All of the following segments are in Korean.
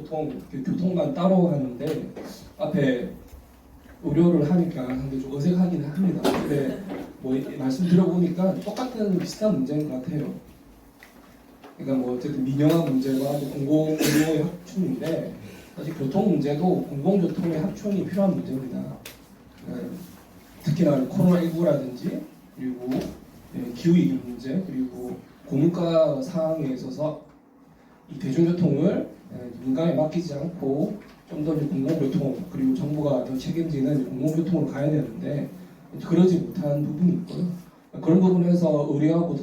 보통 교통만 따로 하는데 앞에 의료를 하니까 상당히 좀 어색하긴 합니다. 근데 뭐 말씀 들어보니까 똑같은 비슷한 문제인 것 같아요. 그러니까 뭐 어쨌든 민영화 문제와 공공의료의 합충인데 사실 교통 문제도 공공교통의 합충이 필요한 문제입니다. 특히나 코로나19라든지 그리고 기후위기 문제 그리고 고물가 상황에 있어서 이 대중교통을 민간에 맡기지 않고 좀 더 공공교통 그리고 정부가 더 책임지는 공공교통으로 가야 되는데 그러지 못한 부분이 있고요. 그런 부분에서 의료하고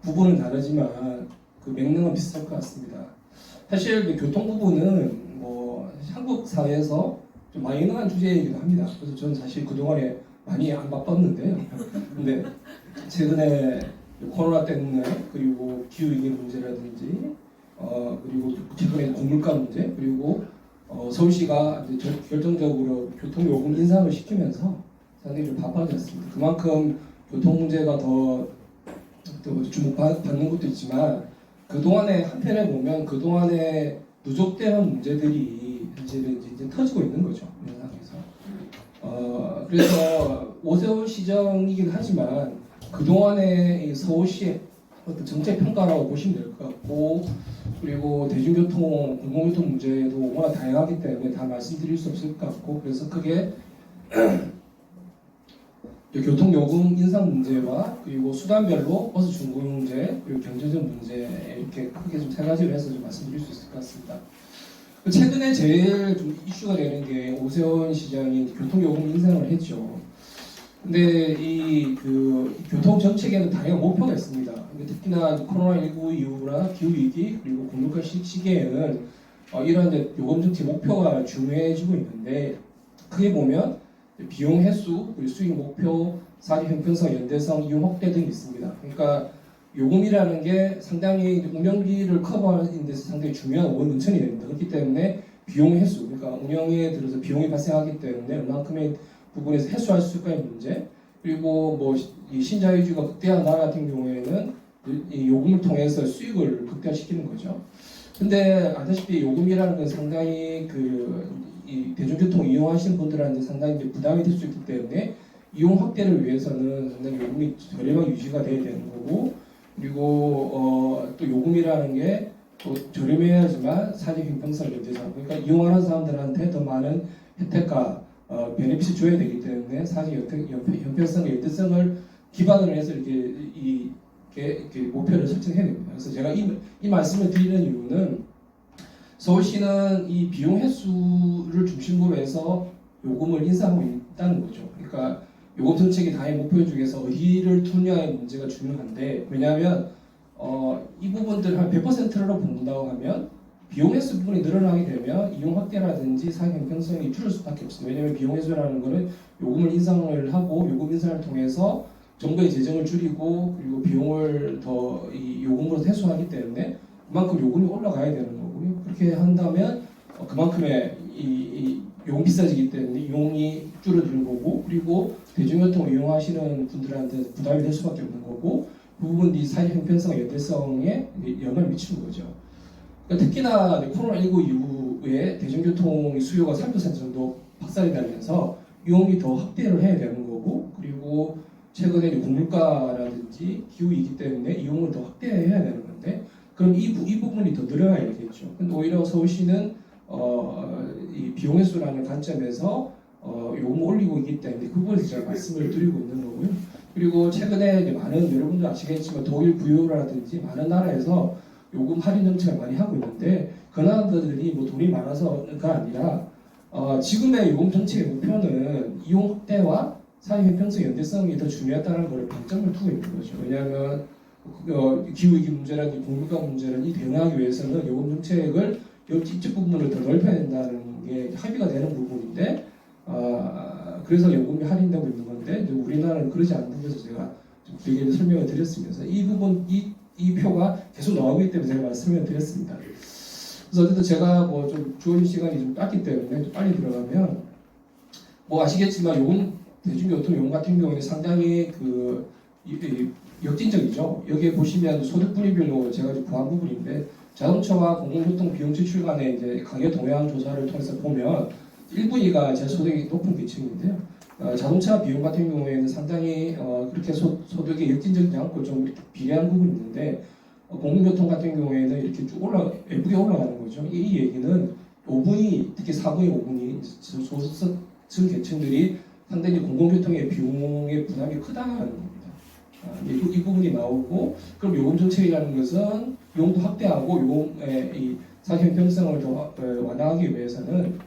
부분은 다르지만 그 맥락은 비슷할 것 같습니다. 사실 교통 부분은 뭐 한국 사회에서 좀 마이너한 주제이기도 합니다. 그래서 저는 사실 그동안에 많이 안 바빴는데요. 근데 최근에 코로나 때문에 그리고 기후위기 문제라든지 그리고 최근에 고물가 문제 그리고 서울시가 이제 결정적으로 교통요금 인상을 시키면서 상당히 좀 바빠졌습니다. 그만큼 교통 문제가 더 주목받는 것도 있지만 그동안에 한편에 보면 그동안에 누적되는 문제들이 사실은 이제 터지고 있는 거죠. 현상에서. 그래서 오세훈 시정이긴 하지만 그동안의 서울시의 어떤 정책 평가라고 보시면 될 것 같고 그리고 대중교통, 공공교통 문제도 워낙 다양하기 때문에 다 말씀드릴 수 없을 것 같고 그래서 크게 교통요금 인상 문제와 그리고 수단별로 버스 중고 문제 그리고 경제적 문제 이렇게 크게 좀 세 가지로 해서 좀 말씀드릴 수 있을 것 같습니다. 최근에 제일 좀 이슈가 되는 게 오세훈 시장이 교통요금 인상을 했죠. 근데 이 교통 정책에는 다양한 목표가 있습니다. 특히나 코로나19 이후나 기후위기 그리고 공급과 시기에는 이런 요금 정책 목표가 중요해지고 있는데 크게 보면 비용 횟수, 그리고 수익 목표, 사지 형평성, 연대성, 이용 확대 등이 있습니다. 그러니까 요금이라는 게 상당히 운영비를 커버하는 데서 상당히 중요한 원천이 됩니다. 그렇기 때문에 비용 횟수, 그러니까 운영에 들어서 비용이 발생하기 때문에 얼만큼의 부분에서 해소할 수 있을까의 문제, 그리고 뭐 이 신자유주의가 극대화한 나라 같은 경우에는 이 요금을 통해서 수익을 극대화시키는 거죠. 근데 아시다시피 요금이라는 건 상당히 이 대중교통 이용하시는 분들한테 상당히 이제 부담이 될 수 있기 때문에 이용 확대를 위해서는 상당히 요금이 저렴하게 유지가 돼야 되는 거고 그리고 또 요금이라는 게 또 저렴해야지만 사직 형평성을 연대상 그러니까 이용하는 사람들한테 더 많은 혜택과 베네핏을 줘야 되기 때문에 사직 형평성과 연대성을 기반으로 해서 이렇게 목표를 설정해야 됩니다. 그래서 제가 이 말씀을 드리는 이유는 서울시는 이 비용 횟수를 중심으로 해서 요금을 인상하고 있다는 거죠. 그러니까 요금 정책의 다의 목표 중에서 어디를 투냐의 문제가 중요한데 왜냐하면 이 부분들 한 100%로 본다고 하면 비용 횟수 부분이 늘어나게 되면 이용 확대라든지 사회 형평성이 줄을 수밖에 없습니다. 왜냐하면 비용 횟수라는 것은 요금을 인상을 하고 요금 인상을 통해서 정부의 재정을 줄이고 그리고 비용을 더 이 요금으로 해소하기 때문에 그만큼 요금이 올라가야 되는 거고요. 그렇게 한다면 그만큼의 이 요금 비싸지기 때문에 이용이 줄어드는 거고 그리고 대중교통을 이용하시는 분들한테 부담이 될 수밖에 없는 거고 그 부분이 사회 형평성, 연대성에 영향을 미치는 거죠. 그러니까 특히나 코로나19 이후에 대중교통 수요가 3% 정도 박살이 나면서 이용이 더 확대를 해야 되는 거고 그리고 최근에 고물가라든지 기후이기 때문에 이용을 더 확대해야 되는 건데 그럼 이 부분이 더 늘어나야 되겠죠. 근데 오히려 서울시는 이 비용 횟수라는 관점에서 요금을 올리고 있기 때문에 그 부분에서 제가 말씀을 드리고 있는 거고요. 그리고 최근에 이제 많은 여러분도 아시겠지만 독일 부유라든지 많은 나라에서 요금 할인 정책을 많이 하고 있는데 그 나라들이 뭐 돈이 많아서가 아니라 지금의 요금 정책의 목표는 이용 확대와 사회 형평성 연대성이 더 중요하다는 걸 방점을 두고 있는 거죠. 왜냐하면 기후위기 문제라든지 공급가 문제를 대응하기 위해서는 요금 정책을 이쪽 부분을 더 넓혀야 된다는 게 합의가 되는 부분인데 그래서 요금이 할인되고 있는 건데 우리나라는 그러지 않는 부분에서 제가 좀 길게 설명을 드렸습니다. 그래서 이 부분 이 표가 계속 나오기 때문에 제가 말씀을 드렸습니다. 그래서 어쨌든 제가 뭐 좀 주어진 시간이 좀 짧기 때문에 좀 빨리 들어가면 뭐 아시겠지만 대중교통 요금 같은 경우에 상당히 역진적이죠. 여기에 보시면 소득 분위별로 제가 좀 구한 부분인데 자동차와 공공교통 비용 지출 간의 이제 가계 동향 조사를 통해서 보면 1분위가 제 소득이 높은 계층인데요. 자동차 비용 같은 경우에는 상당히 그렇게 소득이 역진적이지 않고 좀 이렇게 비례한 부분이 있는데 공공교통 같은 경우에는 이렇게 쭉 예쁘게 올라가는 거죠. 이 얘기는 5분위, 특히 4분위, 5분위 소득층 계층들이 상당히 공공교통의 비용의 부담이 크다는 겁니다. 이 부분이 나오고, 그럼 요금 정책이라는 것은 요금도 확대하고 요금의 이 사회 형평성을 더 완화하기 위해서는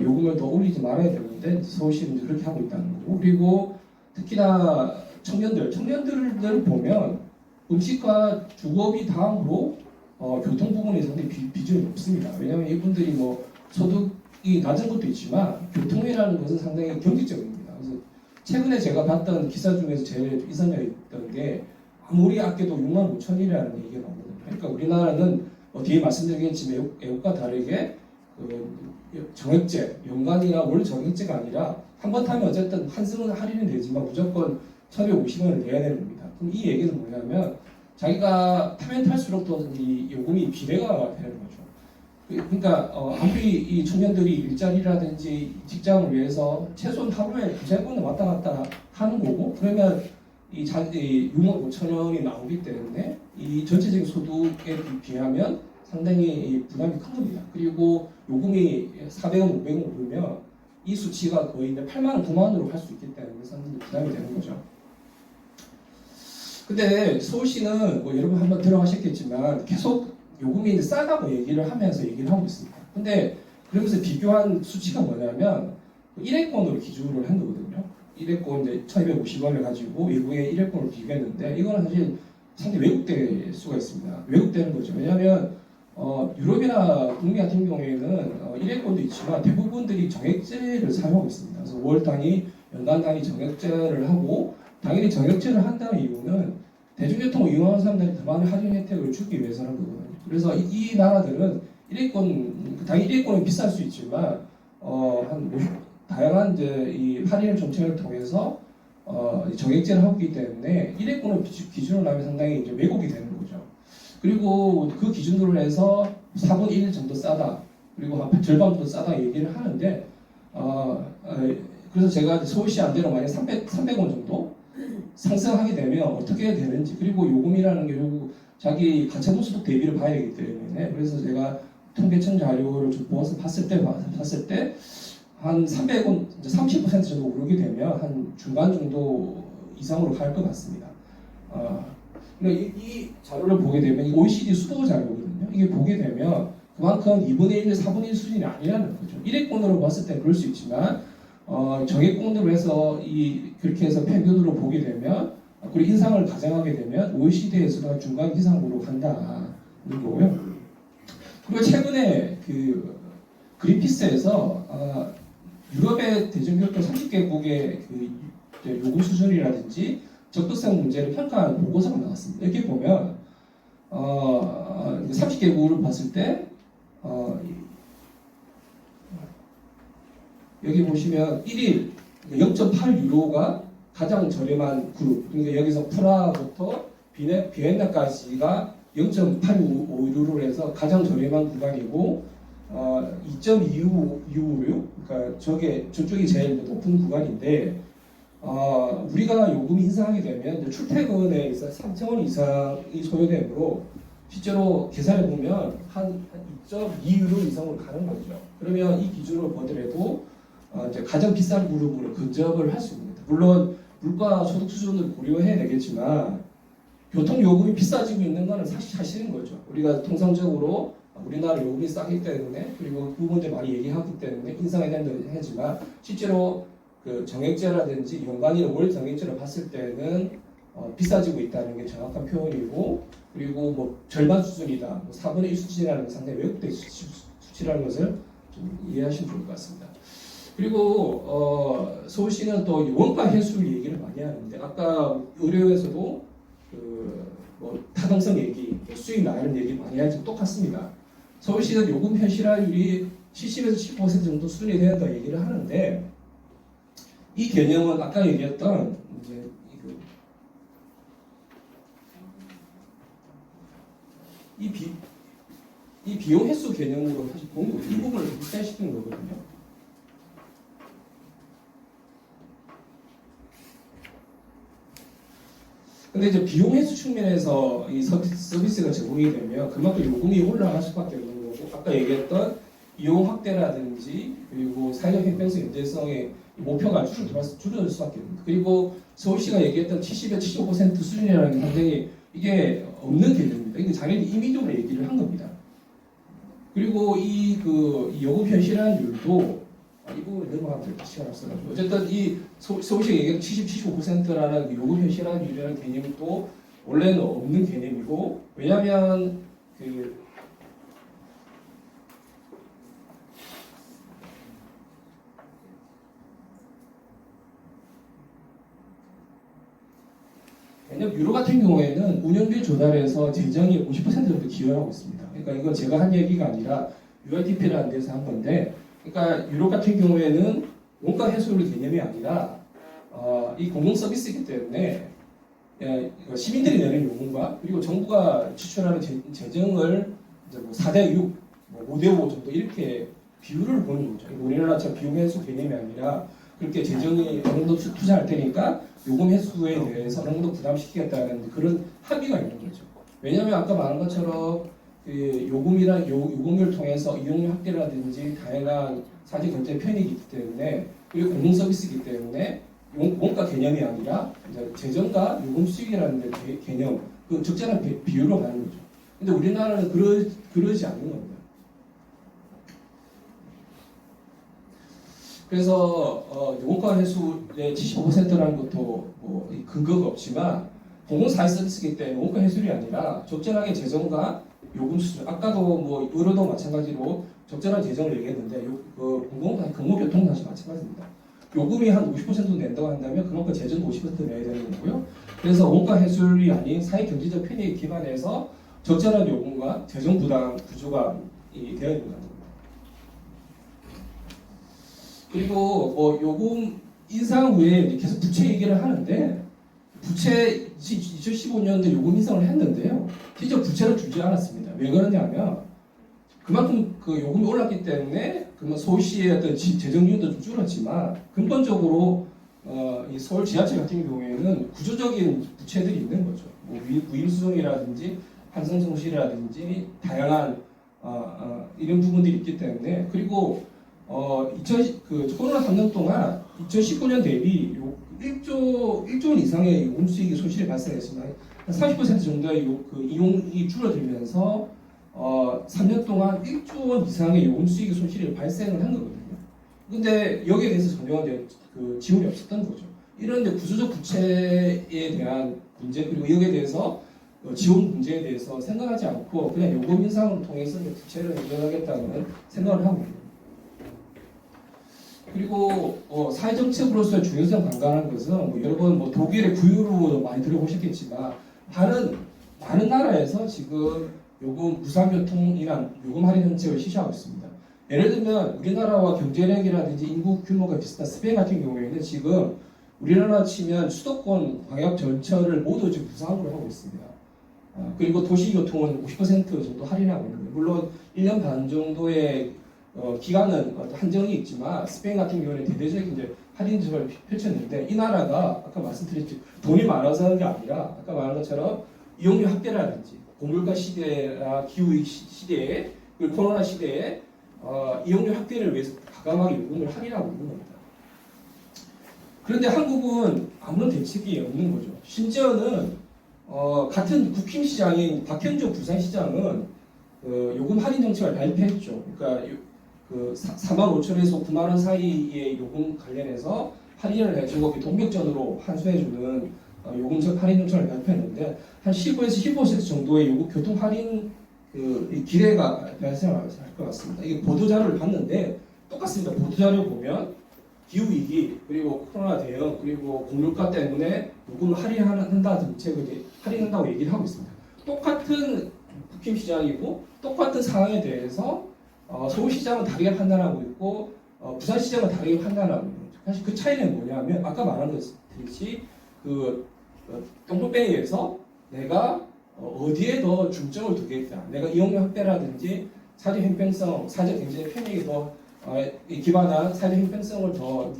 요금을 더 올리지 말아야 되는데 서울시는 이제 그렇게 하고 있다는 거고, 그리고 특히나 청년들을 보면 음식과 주거비 다음으로 교통 부분에 상당히 비중이 높습니다. 왜냐하면 이분들이 뭐 소득이 낮은 것도 있지만 교통이라는 것은 상당히 경직적입니다. 그래서 최근에 제가 봤던 기사 중에서 제일 인상적이었던 게 아무리 아껴도 6만 5천이라는 얘기가 나오거든요. 그러니까 우리나라는 뒤에 말씀드리겠지만 외국과 다르게 정액제, 연간이나 월 정액제가 아니라 한 번 타면 어쨌든 환승은 할인이 되지만 무조건 1,150원을 내야 되는 겁니다. 그럼 이 얘기는 뭐냐면 자기가 타면 탈수록 더 이 요금이 비례가 되는 거죠. 그러니까 아무리 이 청년들이 일자리라든지 직장을 위해서 최소한 하루에 두세 번은 왔다 갔다 하는 거고, 그러면 이 6만 5천 원이 나오기 때문에 이 전체적인 소득에 비하면 상당히 부담이 큰 겁니다. 그리고 요금이 400원, 500원 오르면 이 수치가 거의 8만 원, 9만 원으로 갈 수 있기 때문에 상당히 부담이 되는 거죠. 근데 서울시는 뭐 여러분 한번 들어가셨겠지만 계속 요금이 이제 싸다고 얘기를 하면서 얘기를 하고 있습니다. 근데 그러면서 비교한 수치가 뭐냐면 1회권으로 기준을 한 거거든요. 1회권 이제 1,250원을 가지고 외국의 1회권을 비교했는데 이거는 사실 상당히 왜곡될 수가 있습니다. 왜곡되는 거죠. 왜냐하면 유럽이나 북미 같은 경우에는 1회권도 있지만 대부분들이 정액제를 사용하고 있습니다. 그래서 월 단위, 연간 단위 정액제를 하고, 당연히 정액제를 한다는 이유는 대중교통을 이용하는 사람들이 더 많은 할인 혜택을 주기 위해서는 거거든요. 그래서 이 나라들은 1회권, 당연히 1회권은 비쌀 수 있지만 다양한 이제 이 할인 정책을 통해서 정액제를 하고 있기 때문에 1회권을 기준으로 하면 상당히 이제 왜곡이 되는 거죠. 그리고 그 기준으로 해서 4분의 1 정도 싸다, 그리고 한 절반 정도 싸다 얘기를 하는데 그래서 제가 서울시 안대로 만약 300원 정도 상승하게 되면 어떻게 되는지, 그리고 요금이라는 게 결국 자기 가처분 소득 대비를 봐야 되기 때문에, 그래서 제가 통계청 자료를 좀 모아서 봤을 때 한 300원, 30% 정도 오르게 되면 한 중간 정도 이상으로 갈 것 같습니다. 그러니까 이 자료를 보게 되면 이 OECD 수도 자료거든요. 이게 보게 되면 그만큼 2분의 1, 4분의 1 수준이 아니라는 거죠. 1회권으로 봤을 때 그럴 수 있지만 정액권으로 해서 그렇게 해서 평균으로 보게 되면, 그리고 인상을 가정하게 되면 OECD에서도 중간 이상으로 간다는 거고요. 그리고 최근에 그 그린피스에서 유럽의 대중교통 30개국의 그 요금 수준이라든지 적극성 문제를 평가하는 보고서가 나왔습니다. 여기 보면 30개국을 봤을 때 여기 보시면 1일 0.8유로가 가장 저렴한 그룹, 그러니까 여기서 프라하부터 비엔나까지가 0.85유로로 해서 가장 저렴한 구간이고 2.25유로, 그러니까 저쪽이 제일 높은 구간인데 우리가 요금이 인상하게 되면 출퇴근에 있어 3,000원 이상이 소요되므로 실제로 계산해 보면 한 2.2유로 이상으로 가는 거죠. 그러면 이 기준으로 보더라도 이제 가장 비싼 그룹으로 근접을 할 수 있습니다. 물론 물가 소득 수준을 고려해야 되겠지만 교통 요금이 비싸지고 있는 것은 사실인 거죠. 우리가 통상적으로 우리나라 요금이 싸기 때문에, 그리고 그 문제 많이 얘기하기 때문에 인상해야 된다고 하지만 실제로 그 정액제라든지 연간이나 월 정액제를 봤을 때는 비싸지고 있다는 게 정확한 표현이고, 그리고 뭐 절반 수준이다, 뭐 4분의 1 수준이라는 게 상당히 왜곡된 수치라는 것을 좀 이해하시면 좋을 것 같습니다. 그리고 서울시는 또 원가 해수를 얘기를 많이 하는데, 아까 의료에서도 뭐 타당성 얘기, 수익 나는 얘기 많이 하지만 똑같습니다. 서울시는 요금 현실화율이 70에서 10% 정도 수준이 돼야 된다 얘기를 하는데, 이 개념은 아까 얘기했던 이제 이 비용 횟수 개념으로 사실 공급 이 부분을 확대시키는 거거든요. 근데 이제 비용 횟수 측면에서 이 서비스가 제공이 되면 그만큼 요금이 올라갈 수밖에 없는 거고, 아까 얘기했던 이용 확대라든지 그리고 사회적 형평성 연대성의 목표가 줄어들 수밖에 없습니다. 그리고 서울시가 얘기했던 70에서 75% 수준이라는 게 상당히 이게 없는 개념입니다. 이게 자기들이 임의적으로 얘기를 한 겁니다. 그리고 이 요금 현실화율도 이 부분을 넘어가면 될까 시간 없어가지고 어쨌든 이 서울시가 얘기한 75%라는 그 요금 현실화율이라는 개념이 또 원래는 없는 개념이고, 왜냐하면 왜냐면 유로 같은 경우에는 운영비 조달에서 재정이 50% 정도 기여하고 있습니다. 그러니까 이건 제가 한 얘기가 아니라 UITP라는 데서 한 건데, 그러니까 유로 같은 경우에는 원가 해소율 개념이 아니라 이 공공 서비스이기 때문에 시민들이 내는 요금과 그리고 정부가 지출하는 재정을 이제 뭐 4대 6, 뭐 5대 5 정도 이렇게 비율을 보는 거죠. 우리나라처럼 비용 해소 개념이 아니라 그렇게 재정이 어느 정도 투자할 테니까 요금 해소에 대해서 어느 정도 부담시키겠다는 그런 합의가 있는 거죠. 왜냐하면 아까 말한 것처럼 요금을 통해서 이용료 확대라든지 다양한 사지 경제 편익이 있기 때문에, 그리고 공공 서비스이기 때문에 원가 개념이 아니라 이제 재정과 요금 수익이라는 개념, 그 적절한 비율로 가는 거죠. 근데 우리나라는 그러지 않는 겁니다. 그래서 원가 해수의 75%라는 것도 뭐 근거가 없지만 공공사회 서비스이기 때문에 원가 해수율이 아니라 적절하게 재정과 요금 수준, 아까도 뭐 의료도 마찬가지로 적절한 재정을 얘기했는데 공공교통 다시 마찬가지입니다. 요금이 한 50% 낸다고 한다면 그만큼 재정도 50% 내야 되는 거고요. 그래서 원가 해수율이 아닌 사회 경제적 편익에 기반해서 적절한 요금과 재정 부담 구조가 되어 있는 겁니다. 그리고 뭐 요금 인상 후에 계속 부채 얘기를 하는데, 부채 2015년도에 요금 인상을 했는데요. 실제 부채를 줄지 않았습니다. 왜 그러냐면 그만큼 그 요금이 올랐기 때문에 그러면 서울시의 어떤 재정 기운도 좀 줄었지만, 근본적으로 이 서울 지하철 같은 경우에는 구조적인 부채들이 있는 거죠. 뭐 무임수송이라든지 환승성실이라든지 다양한 이런 부분들이 있기 때문에, 그리고 코로나 3년 동안 2019년 대비 1조 원 이상의 요금 수익이 손실이 발생했습니다. 한 30% 정도의 이용이 줄어들면서 3년 동안 1조 원 이상의 요금 수익의 손실이 발생을 한 거거든요. 근데 여기에 대해서 전혀 지원이 없었던 거죠. 이런 구조적 부채에 대한 문제, 그리고 여기에 대해서 지원 문제에 대해서 생각하지 않고 그냥 요금 인상을 통해서 부채를 해결하겠다는 생각을 하고 있습니다. 그리고 사회정책으로서의 중요성 강간한 것은 여러분 독일의 구유로 많이 들어보셨겠지만 많은 나라에서 지금 요금 부산교통이나 요금 할인 정책을 실시하고 있습니다. 예를 들면 우리나라와 경제력이라든지 인구 규모가 비슷한 스페인 같은 경우에는 지금 우리나라 치면 수도권 광역 전철을 모두 지금 부산으로 하고 있습니다. 그리고 도시교통은 50% 정도 할인하고 있는 거예요. 물론 1년 반 정도의 기간은 한정이 있지만 스페인 같은 경우는 대대적인 이제 할인 정책을 펼쳤는데, 이 나라가 아까 말씀드렸지 돈이 많아서 하는 게 아니라 아까 말한 것처럼 이용료 확대라든지 고물가 시대나 기후위기 시대에 그리고 코로나 시대에 이용료 확대를 위해서 과감하게 요금을 할인하고 있는 겁니다. 그런데 한국은 아무런 대책이 없는 거죠. 심지어는 같은 국힘 시장인 박현종 부산시장은 요금 할인 정책을 발표했죠. 그러니까 4만 5천에서 9만 원 사이의 요금 관련해서 할인을 해주고 동격전으로 환수해주는 요금적 할인 정책을 발표했는데, 한 15에서 15% 정도의 요금 교통 할인 기대가 발생할 것 같습니다. 이게 보도자료를 봤는데 똑같습니다. 보도자료 보면 기후위기, 그리고 코로나 대응, 그리고 공물가 때문에 요금을 할인한다고 얘기를 하고 있습니다. 똑같은 국힘 시장이고 똑같은 상황에 대해서 서울시장은 다르게 판단하고 있고 부산시장은 다르게 판단하고 있는 거죠. 사실 그 차이는 뭐냐면 아까 말한 것같이 똥물뱅이에서 내가 어디에 더 중점을 두겠다. 내가 이용료 확대라든지 사회 형평성, 사회 경제 편익에 더 기반한 사회 형평성을 더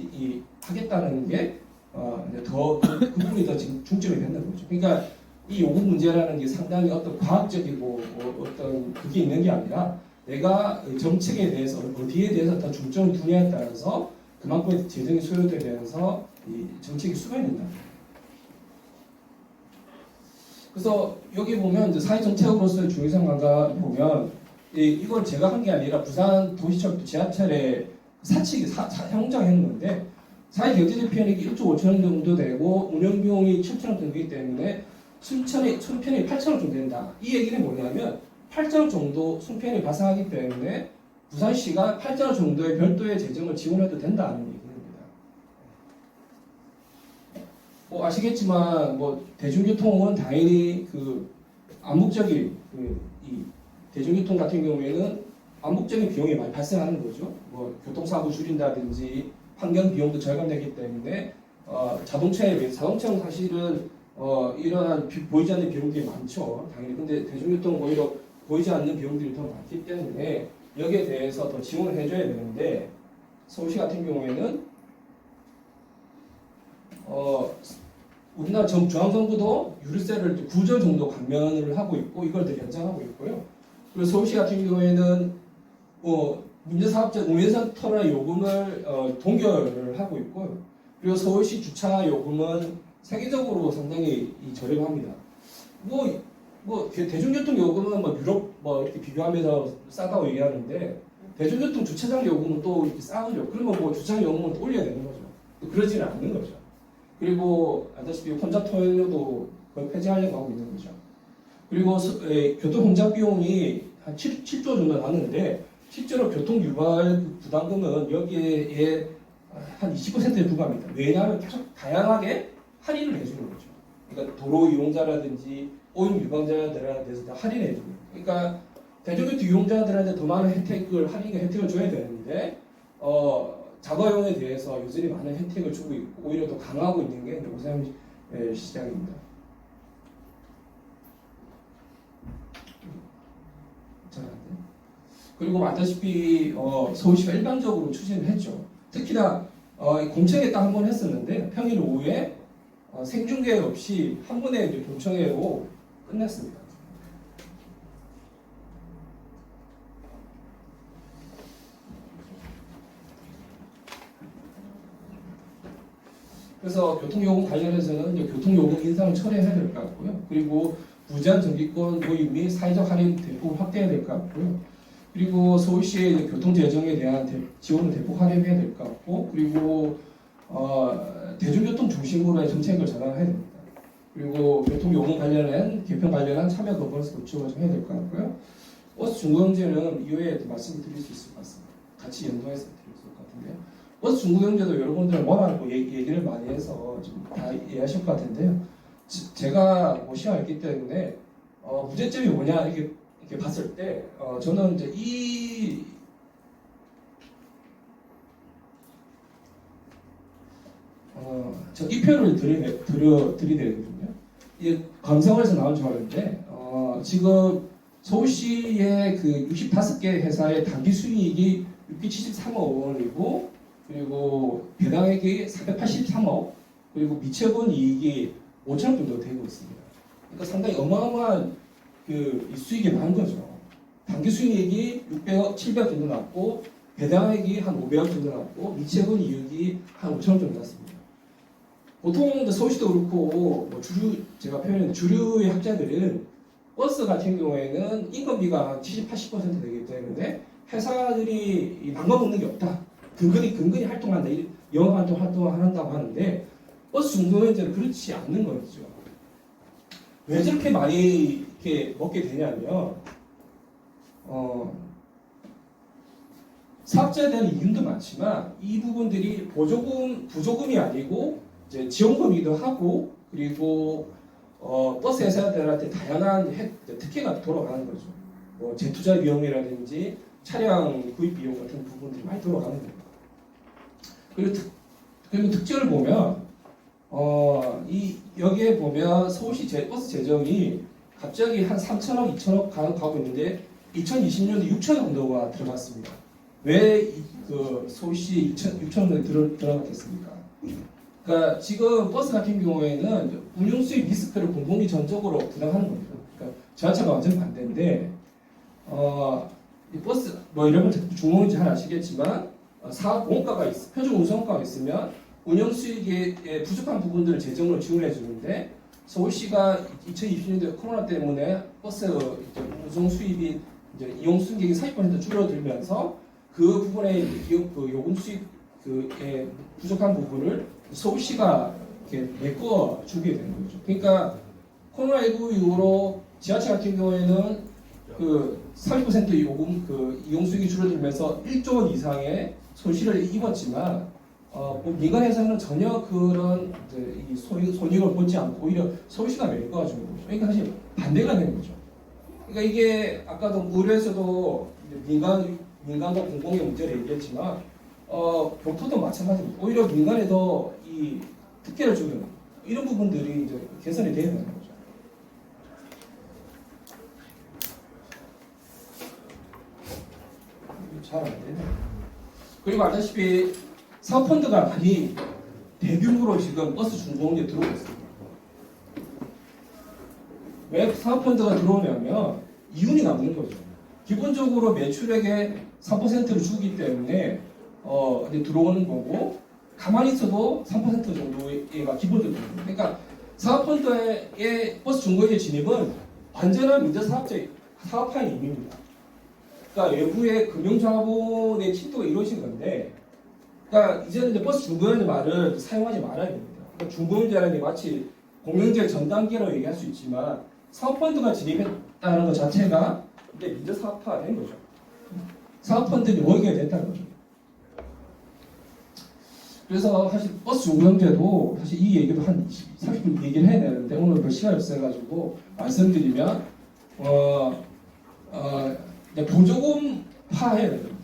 하겠다는 게 그 부분이 더 지금 중점이 되는 거죠. 그러니까 이 요금 문제라는 게 상당히 어떤 과학적이고 어떤 그게 있는 게 아니라 내가 정책에 대해서 어디에 대해서 더 중점을 두냐에 따라서 그만큼 재정이 수요되면서 이 정책이 수반된다. 그래서 여기 보면 이제 사회 정책으로서의 중요성 관가 보면 이걸 제가 한 게 아니라 부산 도시철도 지하철에 사측이 형성한 건데 사회 경제적 편익이 1조 5천원 정도 되고 운영 비용이 7천원 정도이기 때문에 순편이 8천원 정도 된다. 이 얘기는 뭐냐면 8천원 정도 순편이 발생하기 때문에 부산시가 8천원 정도의 별도의 재정을 지원해도 된다는 얘기입니다. 뭐 아시겠지만 뭐 대중교통은 당연히 그 암묵적인 이 대중교통 같은 경우에는 암묵적인 비용이 많이 발생하는 거죠. 뭐 교통사고 줄인다든지 환경 비용도 절감되기 때문에 자동차에 비해 자동차는 사실은 이러한 보이지 않는 비용들이 많죠. 당연히. 근데 대중교통은 오히려 보이지 않는 비용들이 더 많기 때문에 여기에 대해서 더 지원을 해줘야 되는데 서울시 같은 경우에는 우리나라 중앙정부도 유류세를 9조 정도 감면을 하고 있고 이걸 더 연장하고 있고요. 그리고 서울시 같은 경우에는 민주사업자 우회선 터널 요금을 동결을 하고 있고요. 그리고 서울시 주차 요금은 세계적으로 상당히 저렴합니다. 대중교통 요금은 유럽 이렇게 비교하면서 싸다고 얘기하는데 대중교통 주차장 요금은 또 이렇게 싸죠. 그러면 주차장 요금은 또 올려야 되는 거죠. 그러지는 않는 거죠. 그리고 아시다시피 혼잡 터널도 거의 폐지하려고 하고 있는 거죠. 그리고 교통 혼잡 비용이 한 7조 정도 나는데 실제로 교통 유발 부담금은 여기에 한 20%에 불과합니다. 왜냐하면 계속 다양하게 할인을 해주는 거죠. 그러니까 도로 이용자라든지 오염 유방자들에 대해서 다 할인해주고. 그러니까 대중교통 이용자들한테 더 많은 혜택을 줘야 되는데 자가용에 대해서 여전히 많은 혜택을 주고 있고 오히려 더 강화하고 있는 게 오세훈 시장입니다. 그리고 아시다시피 서울시가 일반적으로 추진을 했죠. 특히나 공청회 딱 한 번 했었는데 평일 오후에 생중계 없이 한 번에 이제 공청회로 끝냈습니다. 그래서 교통요금 관련해서는 이제 교통요금 인상을 철회해야 될 것 같고요. 그리고 무제한 정기권 도입 및 사회적 할인 대폭 확대해야 될 것 같고요. 그리고 서울시의 교통재정에 대한 지원을 대폭 활용해야 될 것 같고, 그리고 대중교통 중심으로의 정책을 전환해야 됩니다. 그리고 교통요금 관련한 개편 관련한 참여 거부에서 구축을 좀 해야 될 것 같고요. 버스 중고경제는 이후에 말씀을 드릴 수 있을 것 같습니다. 같이 연동해서 드릴 수 있을 것 같은데요. 버스 중고경제도 여러분들은 뭐라고 얘기를 많이 해서 좀 다 이해하실 것 같은데요. 제가 시험을 했기 때문에 문제점이 뭐냐 이렇게 봤을 때 저는 이제 이 표를 들이대거든요. 이게 감성에서 나온 줄 알았는데 지금 서울시의 그 65개 회사의 단기 수익이 673억 원이고 그리고 배당액이 483억 그리고 미처분 이익이 5천억 정도 되고 있습니다. 그러니까 상당히 어마어마한 그 수익이 많은 거죠. 단기 수익이 600억, 700억 정도 났고 배당액이 한 500억 정도 났고 미처분 이익이 한 5천억 정도 났습니다. 보통 서울시도 그렇고 제가 표현한 주류의 학자들은 버스 같은 경우에는 인건비가 70, 80% 되기 때문에 회사들이 망가먹는 게 없다. 근근히 활동한다. 영업활동 한다고 하는데 버스 중소형제는 그렇지 않는 거죠. 왜 저렇게 많이 이렇게 먹게 되냐면 사업자에 대한 이윤도 많지만 이 부분들이 부조금이 아니고 이제 지원금이기도 하고 그리고 버스 회사들한테 다양한 특혜가 돌아가는 거죠. 재투자 비용이라든지 차량 구입 비용 같은 부분들이 많이 돌아가는 겁니다. 그리고 특징을 보면 여기에 보면 서울시 버스 재정이 갑자기 한 3천억, 2천억 가고 있는데 2020년도 6천억 정도가 들어갔습니다. 왜 그 서울시 6천억 정도 들어갔겠습니까? 그러니까 지금 버스 같은 경우에는 운영 수익 리스크를 공공이 전적으로 부담하는 겁니다. 그러니까 지하철과 완전 반대인데 이 버스 뭐 여러분 중공인지 잘 아시겠지만 사업 원가가 표준 운송가가 있으면 운영 수익에 부족한 부분들을 재정으로 지원해 주는데 서울시가 2020년도에 코로나 때문에 버스 운송 수입이 이제 이용 승객이 40% 줄어들면서 그 부분의 그 요금 수익 그에 부족한 부분을 서울시가 이렇게 메꿔 주게 되는 거죠. 그러니까 코로나19 이후로 지하철 같은 경우에는 그 30% 요금 그 이용 수익이 줄어들면서 1조 원 이상의 손실을 입었지만 뭐 민간에서는 전혀 그런 이제 이 손익을 보지 않고 오히려 서울시가 메꿔주는 거죠. 그러니까 사실 반대가 되는 거죠. 그러니까 이게 아까도 의료에서도 민간과 공공의 문제를 얘기했지만 교토도 마찬가지입니다. 오히려 민간에도 이 특혜를 주는 이런 부분들이 이제 개선이 되어야 되는 거죠. 잘 안 되네. 그리고 알다시피 사업펀드가 많이 대규모로 지금 버스 중공업에 들어오고 있습니다. 왜 사업펀드가 들어오냐면 이윤이 남는 거죠. 기본적으로 매출액의 3%를 주기 때문에 이제 들어오는 거고 가만히 있어도 3% 정도가 기본적으로 됩니다. 그러니까 사업펀드의 버스 중공업의 진입은 완전한 민자 사업화의 의미입니다. 그러니까 외부의 금융자본의 침투가 이루어진 건데, 그러니까 이제는 이제 버스 중공업의 말을 사용하지 말아야 됩니다. 그러니까 중공업이라는 게 마치 공영제 전 단계로 얘기할 수 있지만 사업펀드가 진입했다는 것 자체가 이제 민자 사업화가 된 거죠. 사업펀드는 모이게 됐다는 거죠. 그래서 사실 버스 중공업제도 사실 이 얘기도 한 30분 얘기를 해야 되는데 오늘 별 시간이 없어가지고 말씀드리면 이제 보조금화해야 됩니다.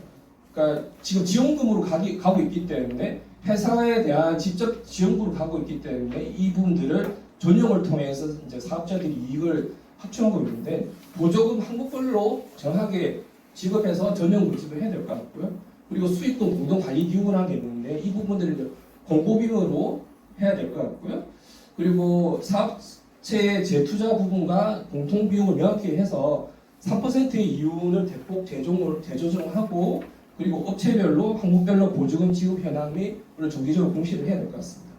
그러니까 지금 지원금으로 가고 있기 때문에 회사에 대한 직접 지원금으로 가고 있기 때문에 이 부분들을 전용을 통해서 이제 사업자들이 이익을 합충하고 있는데 보조금 한국별로 정하게 지급해서 전용 지급을 해야 될 것 같고요. 그리고 수익금 공동 관리 기금을 하게 있는데 이 부분들을 공보비용으로 해야 될 것 같고요. 그리고 사업체의 재투자 부분과 공통 비용을 명확히 해서 3%의 이윤을 대폭 대조정하고 그리고 업체별로 항목별로 보조금 지급 현황 및 정기적으로 공시를 해야 될 것 같습니다.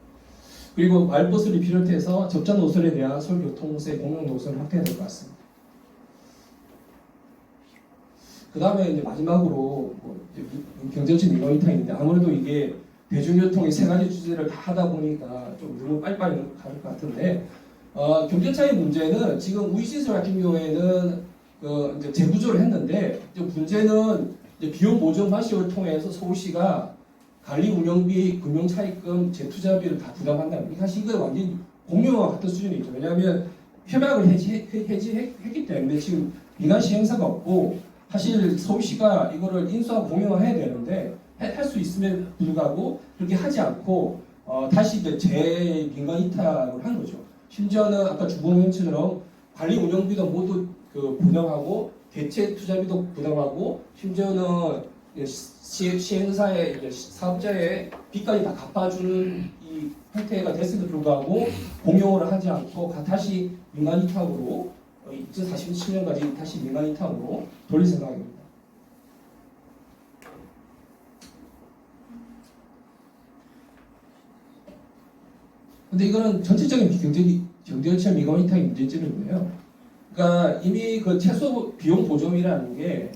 그리고 마을버스를 비롯해서 적자 노선에 대한 서울교통공사의 공용 노선을 확대해야 될 것 같습니다. 그 다음에 이제 마지막으로 경제적 민원이타인인데 아무래도 이게 대중교통의 세 가지 주제를 다 하다 보니까 좀 너무 빨리빨리 갈 것 같은데 경제차의 문제는 지금 우이시설 같은 경우에는 이제 재구조를 했는데 이제 문제는 이제 비용 보전 방식을 통해서 서울시가 관리 운영비, 금융 차입금, 재투자비를 다 부담한다. 사실 이거 완전 공유와 같은 수준이죠. 왜냐하면 협약을 해지했기 때문에 지금 민간 시행사가 없고 사실 서울시가 이거를 인수하고 공유화해야 되는데 할 수 있음에도 불구하고 그렇게 하지 않고 다시 이제 재민간 이탈을 한 거죠. 심지어는 아까 주공연처럼 관리 운영비도 모두 부담하고 대체 투자비도 부담하고 심지어는 시행사의 사업자의 빚까지 다 갚아주는 이 형태가 됐음에도 불구하고 공용을 하지 않고 다시 민간 이탁으로 2047년까지 다시 민간 이탁으로 돌릴 생각입니다. 근데 이거는 전체적인 경제적 민간 이탁의 문제점인데요. 그러니까 이미 그 최소 비용 보조금이라는 게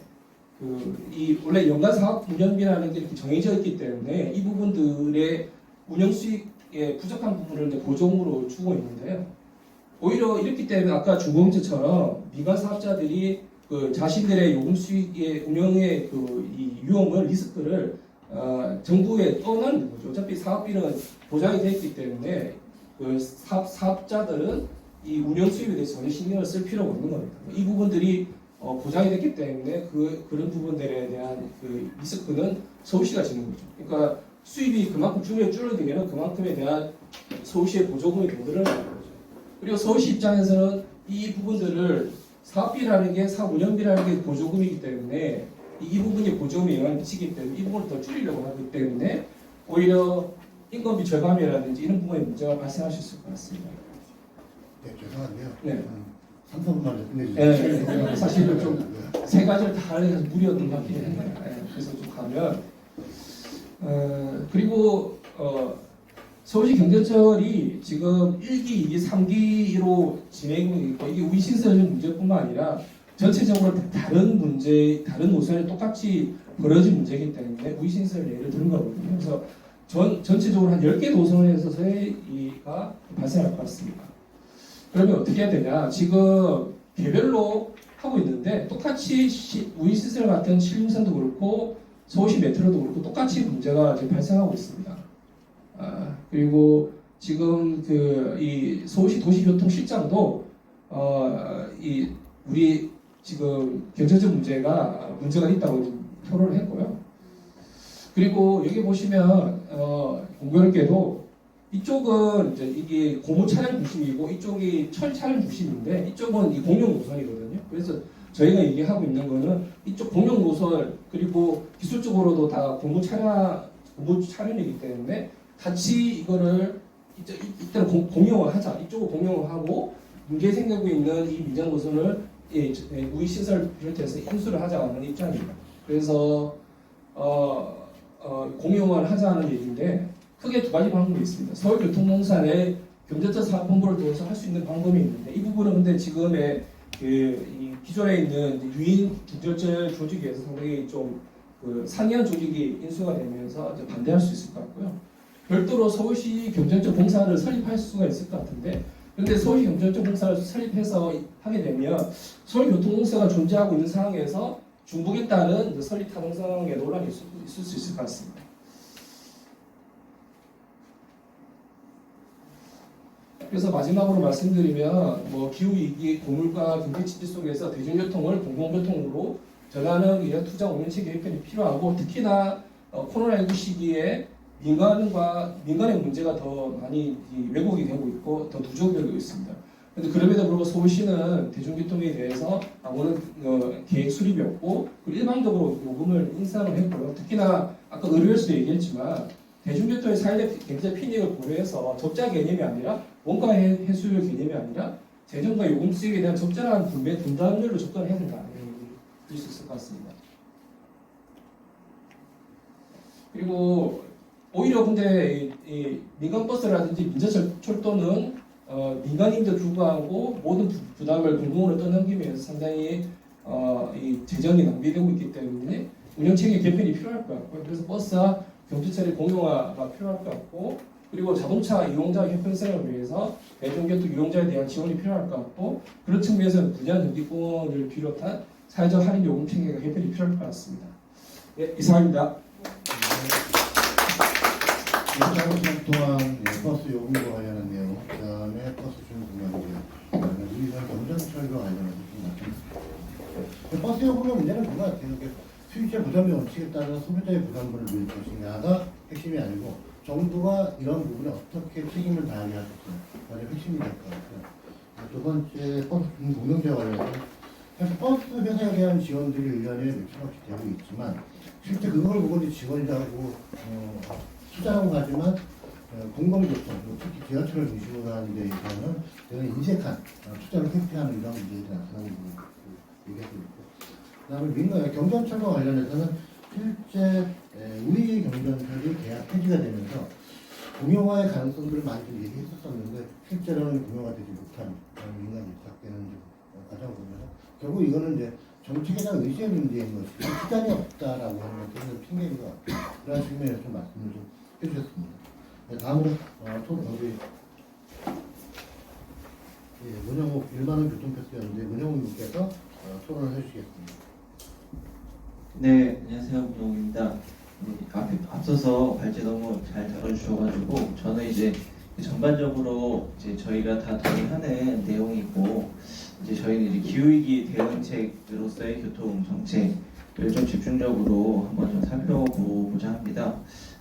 이 원래 연간 사업 운영비라는 게 이렇게 정해져 있기 때문에 이 부분들의 운영 수익의 부족한 부분을 이제 보조금으로 주고 있는데요. 오히려 이렇기 때문에 아까 중공업체처럼 민간 사업자들이 자신들의 요금 수익의 운영의 이 위험을 리스크를 정부에 떠나는 거죠. 어차피 사업비는 보장이 되어 있기 때문에 사업자들은 이 운영 수입에 대해서 전혀 신경을 쓸 필요가 없는 겁니다. 이 부분들이 보장이 됐기 때문에 그런 부분들에 대한 리스크는 서울시가 지는 거죠. 그러니까 수입이 그만큼 줄어들면 그만큼에 대한 서울시의 보조금이 더 늘어나는 거죠. 그리고 서울시 입장에서는 이 부분들을 사업비라는 게 사업 운영비라는 게 보조금이기 때문에 이 부분이 보조금에 영향을 미치기 때문에 이 부분을 더 줄이려고 하기 때문에 오히려 인건비 절감이라든지 이런 부분에 문제가 발생할 수 있을 것 같습니다. 네, 죄송한데요. 네. 3, 4분만 끝내주세요. 네, 사실은 좀 세 가지를 다 하려고 무리였던 것 같긴 해요. 네, 그래서 좀 가면 그리고 서울시 경제처리 지금 1기, 2기, 3기로 진행이 있고 이게 우이신설 문제뿐만 아니라 전체적으로 다른 문제, 다른 노선에 똑같이 벌어진 문제이기 때문에 우이신설 예를 든 거거든요. 그래서 전체적으로 한 10개 노선에서 세이가 발생할 것 같습니다. 그러면 어떻게 해야 되냐? 지금 개별로 하고 있는데 똑같이 우이시설 같은 신림선도 그렇고 서울시 메트로도 그렇고 똑같이 문제가 지금 발생하고 있습니다. 그리고 지금 이 서울시 도시교통실장도 이 우리 지금 경제적 문제가 있다고 좀 토론을 했고요. 그리고 여기 보시면 공교롭게도 이쪽은 이제 이게 고무 차량 중심이고 이쪽이 철 차량 중심인데 이쪽은 이 공용 노선이거든요. 그래서 저희가 얘기하고 있는 거는 이쪽 공용 노선 그리고 기술적으로도 다 고무 차량이기 때문에 같이 이거를 이때는 공용을 하자. 이쪽을 공용을 하고 문제 생기고 있는 이 민간 노선을 우리 시설 비롯해서 인수를 하자는 입장입니다. 그래서 공용을 하자는 얘기인데 크게 두 가지 방법이 있습니다. 서울교통공사의 경제적 사업본부를 통해서 할 수 있는 방법이 있는데 이 부분은 근데 지금의 이 기존에 있는 유인 중절제 조직에서 상당히 좀 상이한 조직이 인수가 되면서 이제 반대할 수 있을 것 같고요. 별도로 서울시 경전적 공사를 설립할 수가 있을 것 같은데 그런데 서울시 경전적 공사를 설립해서 하게 되면 서울교통공사가 존재하고 있는 상황에서 중복에 따른 설립 타당성의 논란이 있을 수 있을 것 같습니다. 그래서 마지막으로 말씀드리면 기후위기, 고물가, 경제치질 속에서 대중교통을 공공교통으로 전환하기 위한 투자 운영체 개편이 필요하고 특히나 코로나19 시기에 민간의 문제가 더 많이 왜곡이 되고 있고 더 누적되고 있습니다. 그런데 그럼에도 불구하고 서울시는 대중교통에 대해서 아무런 계획 수립이 없고 일방적으로 요금을 인상을 했고요. 특히나 아까 의료에서도 얘기했지만 대중교통의 사회적 경제 편익을 고려해서 적자 개념이 아니라 원가 해수율 개념이 아니라 재정과 요금 수익에 대한 적절한 분담률로 접근해야 된다. 볼 수 있을 것 같습니다. 그리고 오히려 근데 이 민간버스라든지 민자철도는 민간인도 불구하고 모든 부담을 공공으로 떠넘기면서 상당히 이 재정이 낭비되고 있기 때문에 운영체계 개편이 필요할 것 같고요. 그래서 버스와 경주차의 공용화가 필요할 것 같고 그리고 자동차 이용자 형평성을 위해서 대중교통 이용자에 대한 지원이 필요할 것 같고 그런 측면에서는 분야 경기권을 비롯한 사회적 할인 요금 체계가 개편이 필요할 것 같습니다. 네, 이상입니다. 4시간 동안 버스 요금과 관련한 내용, 그 다음에 버스 준공연이고요. 그 다음에 우리가 경전철과 관련해서 좀 말씀드렸습니다. 버스 요금의 문제는 그거 같아요. 수입자 부담의 원칙에 따라 소비자의 부담분을 누릴 것이냐가 핵심이 아니고 정부가 이런 부분에 어떻게 책임을 다하게 할 것이냐 그게 핵심이 될 것 같아요. 두 번째 버스 준공연제와 관련해서 사실 버스 회사에 대한 지원들이 1년에 몇천 원씩 되고 있지만 실제 그걸 보고 이제 지원을 하고 투자하고 가지만 공공교통, 특히 지하철을 중심으로 하는 데 있어서는 내가 인색한 투자를 회피하는 이런 문제들이 나타나고 있는 얘기하고 있고 그 다음에 민간 경전철과 관련해서는 실제 우리 경전철이 계약 폐지가 되면서 공용화의 가능성들을 많이 좀 얘기했었었는데 실제로는 공용화 되지 못한 민간이 시작되는 과정을 보면서 결국 이거는 이제 정책에 대한 의지의 문제인 것이고 시간이 없다라고 하는 것은 핑계인 것 같아요. 그런 측면에서 좀 말씀을 좀 해주셨습니다. 네, 다음으로 우리 문영욱 일반은 교통패스였는데 문영욱 님께서 토론을 해주시겠습니다. 네, 안녕하세요. 문영욱입니다. 앞서서 발제 너무 잘 다뤄주셔가지고 저는 이제 전반적으로 이제 저희가 다 동의하는 내용이고 이제 저희는 이제 기후위기 대응책으로서의 교통 정책을 좀 집중적으로 한번 좀 살펴보고자 합니다.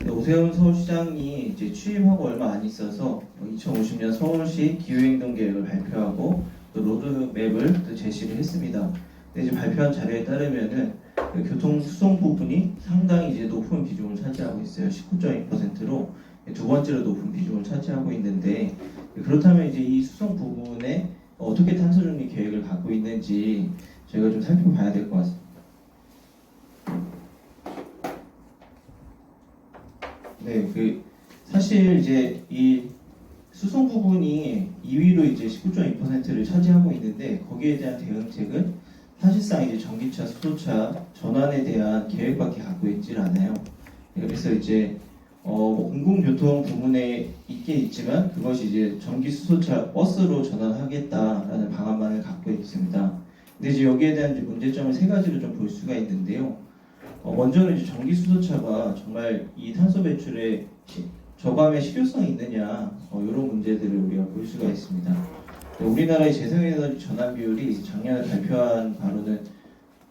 오세훈 서울시장이 이제 취임하고 얼마 안 있어서 2050년 서울시 기후행동 계획을 발표하고 또 로드맵을 또 제시를 했습니다. 근데 이제 발표한 자료에 따르면은 그 교통 수송 부분이 상당히 이제 높은 비중을 차지하고 있어요. 19.2%로 두 번째로 높은 비중을 차지하고 있는데, 그렇다면 이제 이 수송 부분에 어떻게 탄소 중립 계획을 갖고 있는지 저희가 좀 살펴봐야 될 것 같습니다. 네, 사실 이제 이 수송 부분이 2위로 이제 19.2%를 차지하고 있는데, 거기에 대한 대응책은 사실상 이제 전기차, 수소차 전환에 대한 계획밖에 갖고 있질 않아요. 그래서 이제 뭐 공공교통 부분에 있긴 있지만, 그것이 이제 전기 수소차 버스로 전환하겠다라는 방안만을 갖고 있습니다. 근데 이제 여기에 대한 이제 문제점을 세 가지로 좀 볼 수가 있는데요. 먼저는 이제 전기 수소차가 정말 이 탄소 배출에 저감의 실효성이 있느냐, 이런 문제들을 우리가 볼 수가 있습니다. 우리나라의 재생에너지 전환 비율이 작년에 발표한 바로는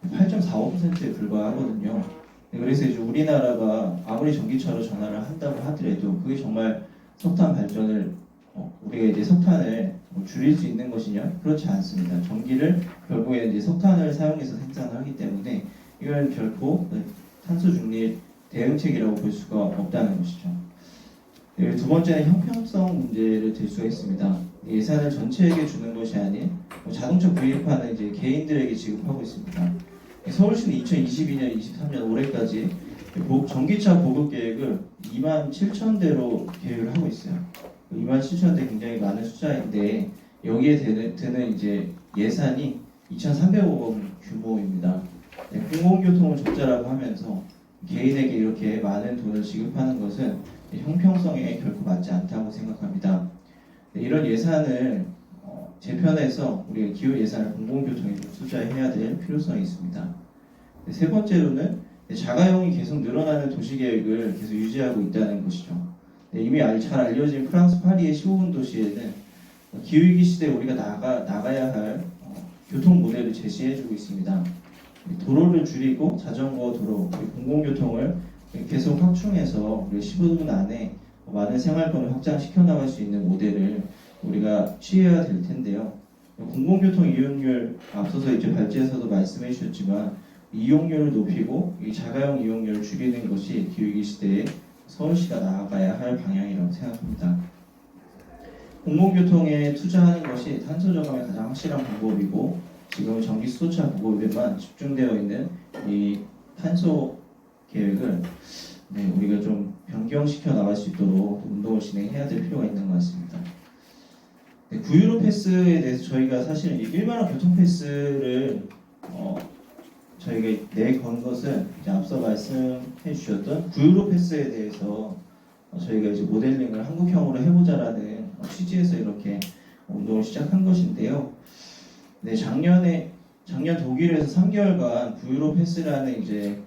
8.45%에 불과하거든요. 그래서 이제 우리나라가 아무리 전기차로 전환을 한다고 하더라도 그게 정말 석탄 발전을 우리가 이제 석탄을 줄일 수 있는 것이냐? 그렇지 않습니다. 전기를 결국에 이제 석탄을 사용해서 생산을 하기 때문에 이건 결코 탄소 중립 대응책이라고 볼 수가 없다는 것이죠. 두 번째는 형평성 문제를 들 수가 있습니다. 예산을 전체에게 주는 것이 아닌 자동차 구입하는 이제 개인들에게 지급하고 있습니다. 서울시는 2022년, 23년 올해까지 전기차 보급 계획을 27,000대로 계획을 하고 있어요. 27,000대 굉장히 많은 숫자인데, 여기에 드는 이제 예산이 2,300억 원 규모입니다. 공공교통을 적자라고 하면서 개인에게 이렇게 많은 돈을 지급하는 것은 형평성에 결코 맞지 않다고 생각합니다. 이런 예산을 재편해서 우리가 기후 예산을 공공교통에 좀 투자해야 될 필요성이 있습니다. 세 번째로는 자가용이 계속 늘어나는 도시계획을 계속 유지하고 있다는 것이죠. 이미 잘 알려진 프랑스 파리의 15분 도시에는 기후위기 시대에 우리가 나가야 할 교통 모델을 제시해주고 있습니다. 도로를 줄이고 자전거 도로, 공공교통을 계속 확충해서 우리 15분 안에 많은 생활권을 확장시켜 나갈 수 있는 모델을 우리가 취해야 될 텐데요. 공공교통 이용률, 앞서서 이제 발제에서도 말씀해 주셨지만 이용률을 높이고 이 자가용 이용률을 줄이는 것이 기후위기 시대에 서울시가 나아가야 할 방향이라고 생각합니다. 공공교통에 투자하는 것이 탄소 저감의 가장 확실한 방법이고, 지금 전기 수소차 보급에만 집중되어 있는 이 탄소 계획을 우리가 좀 변경시켜 나갈 수 있도록 운동을 진행해야 될 필요가 있는 것 같습니다. 구유로 패스에 대해서 저희가 사실 1만원 교통 패스를 저희가 내건 것은 이제 앞서 말씀해 주셨던 구유로 패스에 대해서 저희가 이제 모델링을 한국형으로 해보자라는 취지에서 이렇게 운동을 시작한 것인데요. 작년 독일에서 3개월간 구유로 패스라는 이제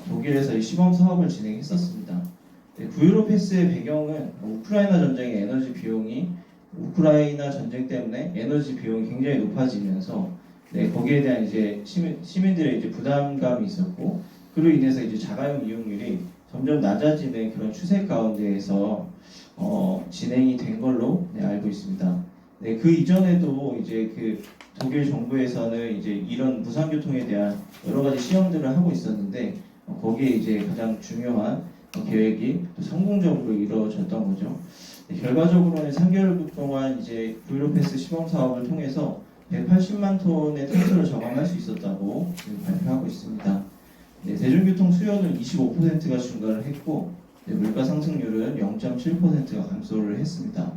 독일에서 시범 사업을 진행했었습니다. 구유로 패스의 배경은 우크라이나 전쟁의 에너지 비용이 우크라이나 전쟁 때문에 에너지 비용이 굉장히 높아지면서 거기에 대한 이제 시민들의 이제 부담감이 있었고, 그로 인해서 이제 자가용 이용률이 점점 낮아지는 그런 추세 가운데에서 진행이 된 걸로 알고 있습니다. 그 이전에도 이제 그 독일 정부에서는 이제 이런 무상교통에 대한 여러 가지 시험들을 하고 있었는데, 거기에 이제 가장 중요한 계획이 또 성공적으로 이루어졌던 거죠. 결과적으로는 3개월 동안 이제 구유로 패스 시범 사업을 통해서 180만 톤의 탄소를 저감할 수 있었다고 발표하고 있습니다. 대중교통 수요는 25%가 증가를 했고, 물가 상승률은 0.7%가 감소를 했습니다.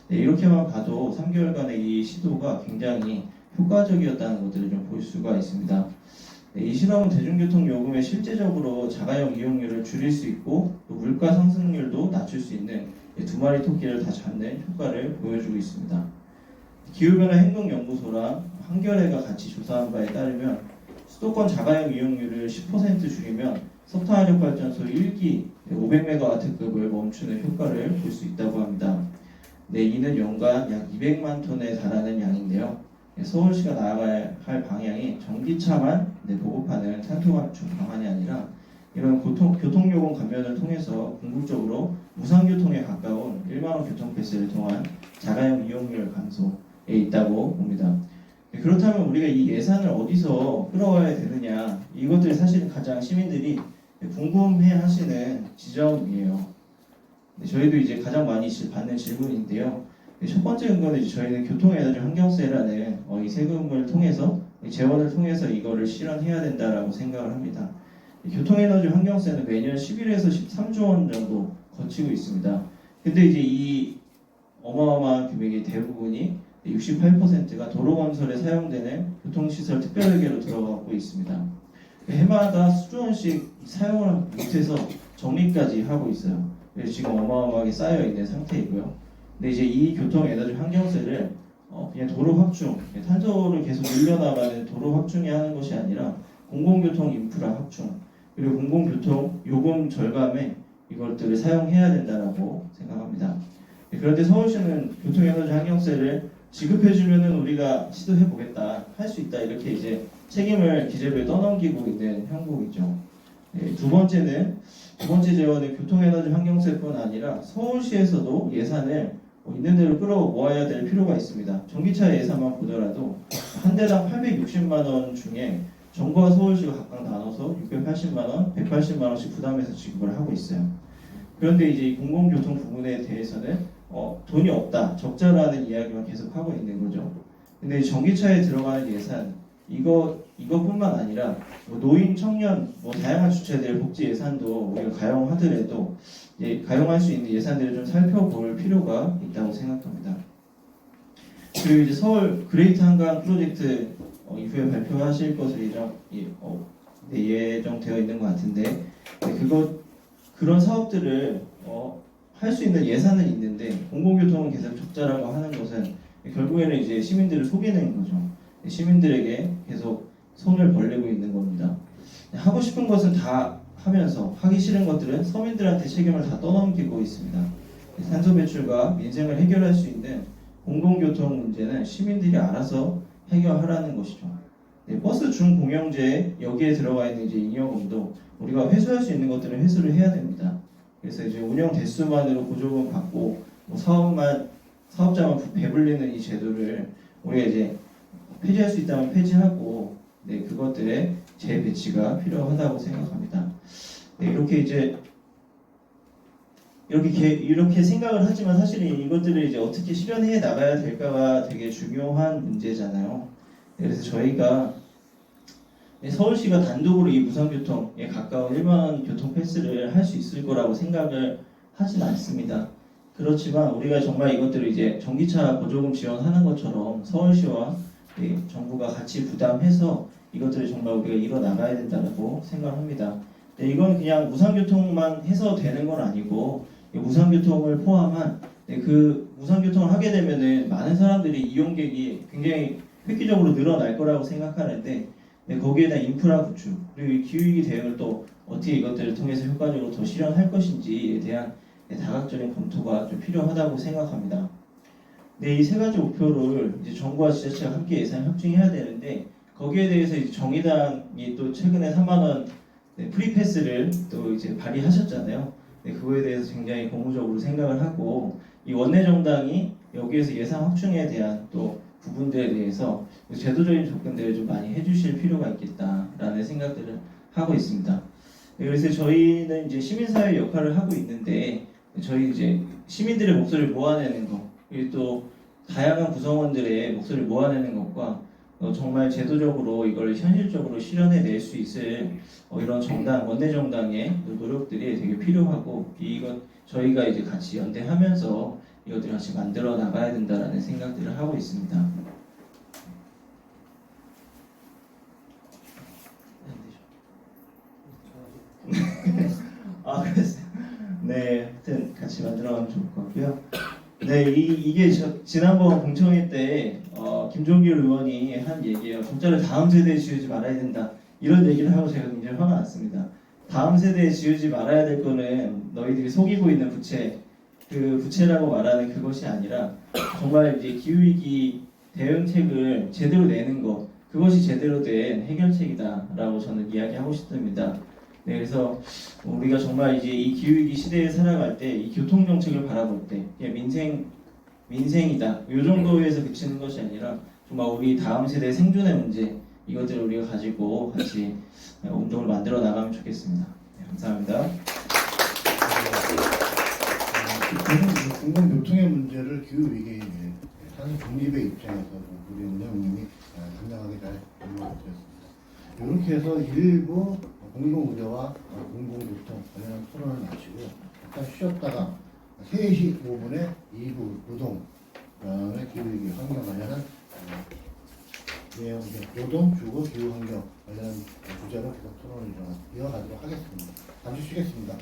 이렇게만 봐도 3개월간의 이 시도가 굉장히 효과적이었다는 것들을 좀 볼 수가 있습니다. 이 실험은 대중교통 요금에 실제적으로 자가용 이용률을 줄일 수 있고, 또 물가 상승률도 낮출 수 있는 두 마리 토끼를 다 잡는 효과를 보여주고 있습니다. 기후변화 행동연구소랑 한겨레가 같이 조사한 바에 따르면 수도권 자가용 이용률을 10% 줄이면 석탄화력발전소 1기 500MW급을 멈추는 효과를 볼 수 있다고 합니다. 이는 연간 약 200만 톤에 달하는 양인데요. 서울시가 나아가야 할 방향이 전기차만 보급하는 탄소 감축 방안이 아니라 이런 교통요금 감면을 통해서 궁극적으로 무상교통에 가까운 1만원 교통패스를 통한 자가용 이용률 감소, 있다고 봅니다. 그렇다면 우리가 이 예산을 어디서 끌어와야 되느냐, 이것들이 사실은 가장 시민들이 궁금해하시는 지점이에요. 저희도 이제 가장 많이 받는 질문인데요. 첫 번째 근거는 이제 저희는 교통에너지 환경세라는 이 세금을 통해서, 재원을 통해서 이거를 실현해야 된다라고 생각을 합니다. 교통에너지 환경세는 매년 11에서 13조 원 정도 거치고 있습니다. 근데 이제 이 어마어마한 금액의 대부분이 68%가 도로 건설에 사용되는 교통시설 특별회계로 들어가고 있습니다. 해마다 수조 원씩 사용을 못해서 정리까지 하고 있어요. 그래서 지금 어마어마하게 쌓여 있는 상태이고요. 근데 이제 이 교통에너지 환경세를 그냥 도로 확충, 탄소를 계속 늘려나가는 도로 확충이 하는 것이 아니라 공공교통 인프라 확충, 그리고 공공교통 요금 절감에 이것들을 사용해야 된다라고 생각합니다. 그런데 서울시는 교통에너지 환경세를 지급해주면은 우리가 시도해보겠다, 할 수 있다, 이렇게 이제 책임을 기재부에 떠넘기고 있는 형국이죠. 두 번째 재원은 교통에너지 환경세뿐 아니라 서울시에서도 예산을 있는 대로 끌어 모아야 될 필요가 있습니다. 전기차 예산만 보더라도 한 대당 860만 원 중에 정부와 서울시가 각각 나눠서 680만 원, 180만 원씩 부담해서 지급을 하고 있어요. 그런데 이제 이 공공교통 부분에 대해서는 돈이 없다, 적자라는 이야기만 계속 하고 있는 거죠. 근데 전기차에 들어가는 예산, 이것뿐만 아니라 노인, 청년, 다양한 주체들의 복지 예산도 우리가 가용하더라도 가용할 수 있는 예산들을 좀 살펴볼 필요가 있다고 생각합니다. 그리고 이제 서울 그레이트 한강 프로젝트 이후에 발표하실 것으로 예정되어 있는 것 같은데, 그런 사업들을 할 수 있는 예산은 있는데 공공교통은 계속 적자라고 하는 것은 결국에는 이제 시민들을 속이는 거죠. 시민들에게 계속 손을 벌리고 있는 겁니다. 하고 싶은 것은 다 하면서 하기 싫은 것들은 서민들한테 책임을 다 떠넘기고 있습니다. 탄소 배출과 민생을 해결할 수 있는 공공교통 문제는 시민들이 알아서 해결하라는 것이죠. 버스 준공영제 여기에 들어가 있는 이제 잉여금도 우리가 회수할 수 있는 것들은 회수를 해야 됩니다. 그래서 이제 운영 대수만으로 보조금 받고 사업자만 배불리는 이 제도를 우리가 이제 폐지할 수 있다면 폐지하고, 그것들의 재배치가 필요하다고 생각합니다. 이렇게 생각을 하지만 사실은 이것들을 이제 어떻게 실현해 나가야 될까가 되게 중요한 문제잖아요. 그래서 저희가 서울시가 단독으로 이 무상교통에 가까운 1만 교통 패스를 할 수 있을 거라고 생각을 하진 않습니다. 그렇지만 우리가 정말 이것들을 이제 전기차 보조금 지원하는 것처럼 서울시와 정부가 같이 부담해서 이것들을 정말 우리가 이뤄 나가야 된다고 생각합니다. 이건 그냥 무상교통만 해서 되는 건 아니고, 무상교통을 포함한 그 무상교통을 하게 되면은 많은 사람들이 이용객이 굉장히 획기적으로 늘어날 거라고 생각하는데, 거기에 대한 인프라 구축, 그리고 이 기후위기 대응을 또 어떻게 이것들을 통해서 효과적으로 더 실현할 것인지에 대한 다각적인 검토가 좀 필요하다고 생각합니다. 이 세 가지 목표를 이제 정부와 지자체가 함께 예산 협진해야 되는데, 거기에 대해서 이제 정의당이 또 최근에 3만 원 프리패스를 또 이제 발의하셨잖아요. 그거에 대해서 굉장히 고무적으로 생각을 하고, 이 원내정당이 여기에서 예산 확충에 대한 또 부분들에 대해서 제도적인 접근들을 좀 많이 해주실 필요가 있겠다라는 생각들을 하고 있습니다. 그래서 저희는 이제 시민사회 역할을 하고 있는데, 저희 이제 시민들의 목소리를 모아내는 것, 그리고 또 다양한 구성원들의 목소리를 모아내는 것과 정말 제도적으로 이걸 현실적으로 실현해낼 수 있을 이런 원내정당의 노력들이 되게 필요하고, 저희가 이제 같이 연대하면서 이것들을 같이 만들어 나가야 된다라는 생각들을 하고 있습니다. 그랬어요. 하여튼 같이 만들어가면 좋을 것 같고요. 이게 지난번 공청회 때 김종길 의원이 한 얘기예요. 적자를 다음 세대에 지우지 말아야 된다, 이런 얘기를 하고 제가 굉장히 화가 났습니다. 다음 세대에 지우지 말아야 될 거는 너희들이 속이고 있는 부채, 그 부채라고 말하는 그것이 아니라 정말 이제 기후위기 대응책을 제대로 내는 것, 그것이 제대로 된 해결책이다라고 저는 이야기하고 싶습니다. 그래서 우리가 정말 이제 이 기후위기 시대에 살아갈 때, 이 교통정책을 바라볼 때, 민생 민생이다 이 정도에서 그치는 것이 아니라 정말 우리 다음 세대 생존의 문제 이것들을 우리가 가지고 같이 운동을 만들어 나가면 좋겠습니다. 네, 감사합니다. 공공교통의 문제를 기후위기에 사실 중립의 입장에서 우리 운영님이 당당하게 잘 설명드렸습니다. 이렇게 해서 일부 공공의료와 공공교통 관련한 토론을 마치고 잠깐 쉬었다가 3시 5분에 2부 노동, 그다음에 기후위기 환경 관련한 내용, 노동, 주거, 기후환경 관련한 주제로 계속 토론을 이어가도록 하겠습니다. 잠시 쉬겠습니다.